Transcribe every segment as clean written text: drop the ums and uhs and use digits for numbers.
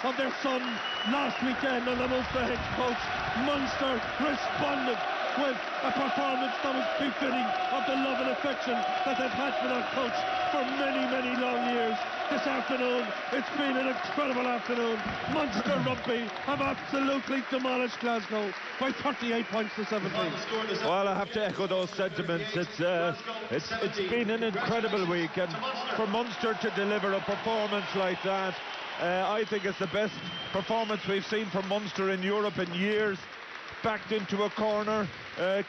of their son last weekend, and the Munster head coach Munster responded with a performance that was befitting of the love and affection that they've had for their coach for many, many long years. This afternoon, it's been an incredible afternoon. Munster Rugby have absolutely demolished Glasgow by 38 points to 17. Well, I have to echo those sentiments. It's been an incredible week, and for Munster to deliver a performance like that, I think it's the best performance we've seen from Munster in Europe in years. Backed into a corner,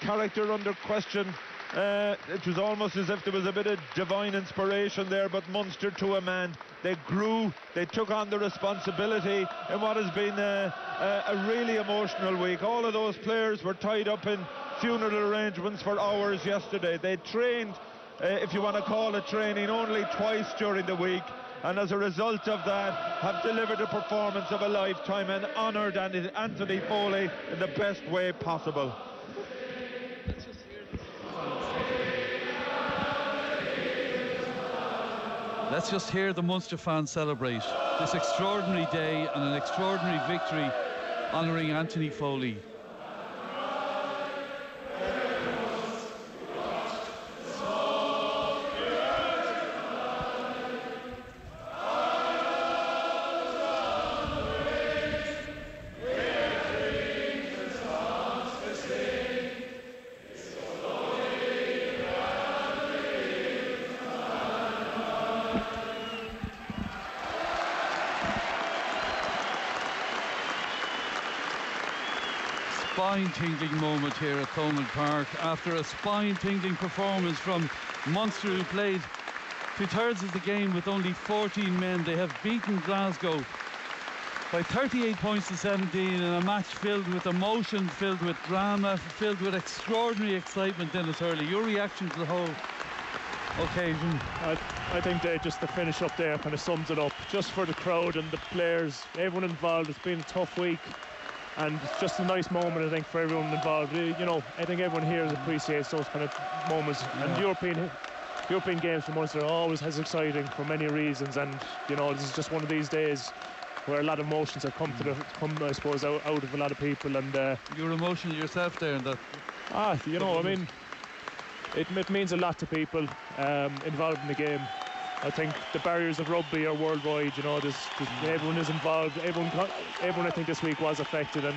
character under question. It was almost as if there was a bit of divine inspiration there, but Munster to a man, they grew, they took on the responsibility in what has been a really emotional week. All of those players were tied up in funeral arrangements for hours yesterday. They trained, if you want to call it training, only twice during the week, and as a result of that have delivered a performance of a lifetime and honoured Anthony Foley in the best way possible. Let's just hear the Munster fans celebrate this extraordinary day and an extraordinary victory honouring Anthony Foley. Spine-tingling moment here at Thomond Park after a spine-tingling performance from Munster, who played 2/3 of the game with only 14 men. They have beaten Glasgow by 38 points to 17 in a match filled with emotion, filled with drama, filled with extraordinary excitement. Dennis Hurley, your reaction to the whole occasion? I think they just, the finish up there kind of sums it up, just for the crowd and the players, everyone involved. It's been a tough week, and it's just a nice moment, I think, for everyone involved. You know, I think everyone here appreciates those kind of moments. And European games for Munster are always as exciting for many reasons, and you know, this is just one of these days where a lot of emotions have come I suppose, out of a lot of people. And you're emotional yourself there in that. You know, I mean, it means a lot to people involved in the game. I think the barriers of rugby are worldwide. You know, everyone is involved. Everyone I think this week was affected, and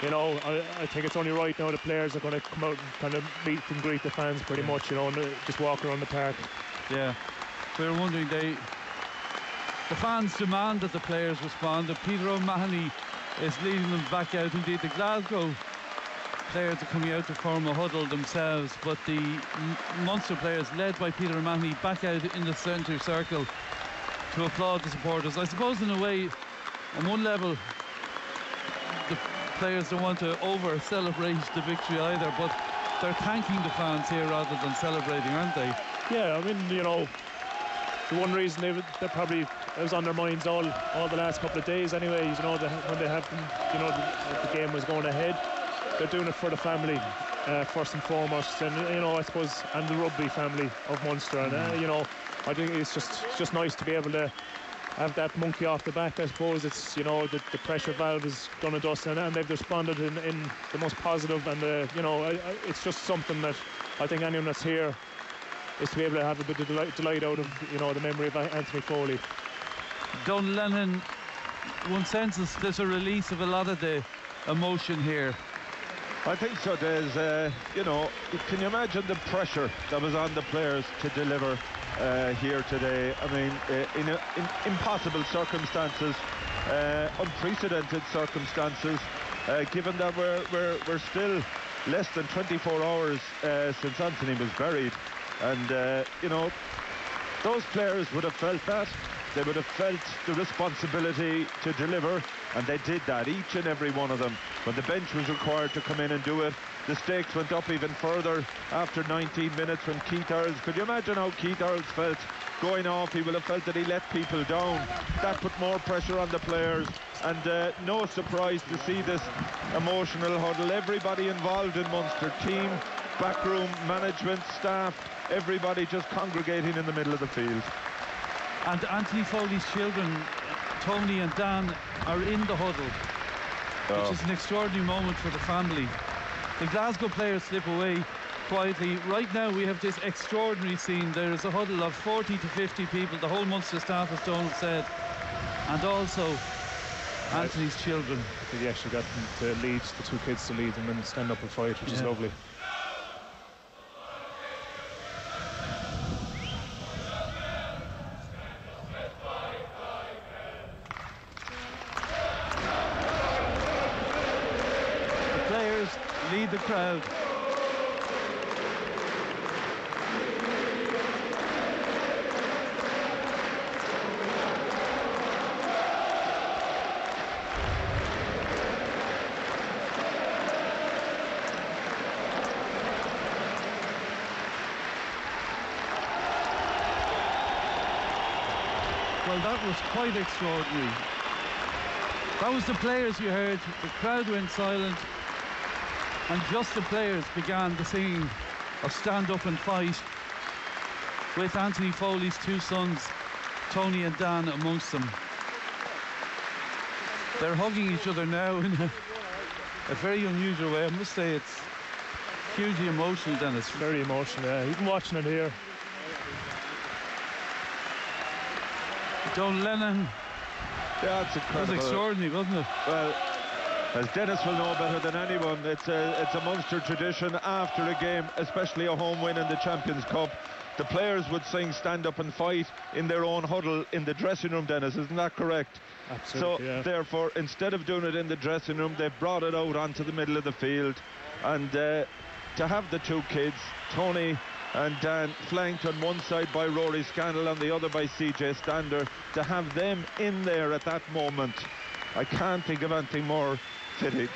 you know, I think it's only right now the players are going to come out and kind of meet and greet the fans pretty much, you know, and just walk around the park. Yeah, we were wondering, the fans demand that the players respond. That Peter O'Mahony is leading them back out. Indeed, the Glasgow players are coming out to form a huddle themselves, but the Munster players, led by Peter O'Mahony, back out in the centre circle to applaud the supporters. I suppose in a way, on one level, the players don't want to over-celebrate the victory either, but they're thanking the fans here rather than celebrating, aren't they? Yeah, I mean, you know, the one reason they probably, it was on their minds all the last couple of days anyway, you know, when they had, you know, the game was going ahead. They're doing it for the family first and foremost, and you know, I suppose, and the rugby family of Munster. And you know, I think it's just nice to be able to have that monkey off the back. I suppose it's, you know, the pressure valve is done and dusted, and they've responded in the most positive. And you know, it's just something that I think anyone that's here is to be able to have a bit of delight out of, you know, the memory of Anthony Foley. Don Lennon, one senses there's a release of a lot of the emotion here. I think so. There's, you know, can you imagine the pressure that was on the players to deliver here today? I mean, in impossible circumstances, unprecedented circumstances, given that we're still less than 24 hours since Anthony was buried. And, you know, those players would have felt that. They would have felt the responsibility to deliver, and they did that, each and every one of them. When the bench was required to come in and do it, the stakes went up even further after 19 minutes when Keith Earls, could you imagine how Keith Earls felt going off? He will have felt that he let people down. That put more pressure on the players, and no surprise to see this emotional huddle. Everybody involved in Munster, team, backroom, management, staff, everybody just congregating in the middle of the field. And Anthony Foley's children Tony and Dan are in the huddle, which is an extraordinary moment for the family. The Glasgow players slip away quietly. Right now we have this extraordinary scene. There is a huddle of 40 to 50 people, the whole Munster staff, as Donald said, and also Anthony's children. I think he actually got them to lead, the two kids to lead them and stand up and fight, which is lovely. The players lead the crowd. Well, that was quite extraordinary. That was the players you heard. The crowd went silent, and just the players began the singing of Stand Up and Fight, with Anthony Foley's two sons, Tony and Dan, amongst them. They're hugging each other now in a very unusual way. I must say it's hugely emotional, Dennis. Very emotional, yeah. Even watching it here. John Lennon. Yeah, it's incredible. That was extraordinary, wasn't it? Well, as Dennis will know better than anyone, it's a Munster tradition after a game, especially a home win in the Champions Cup. The players would sing Stand Up and Fight in their own huddle in the dressing room, Dennis, isn't that correct? Absolutely, so therefore, instead of doing it in the dressing room, they've brought it out onto the middle of the field. And to have the two kids, Tony and Dan, flanked on one side by Rory Scannell, on the other by CJ Stander, to have them in there at that moment, I can't think of anything more fitting.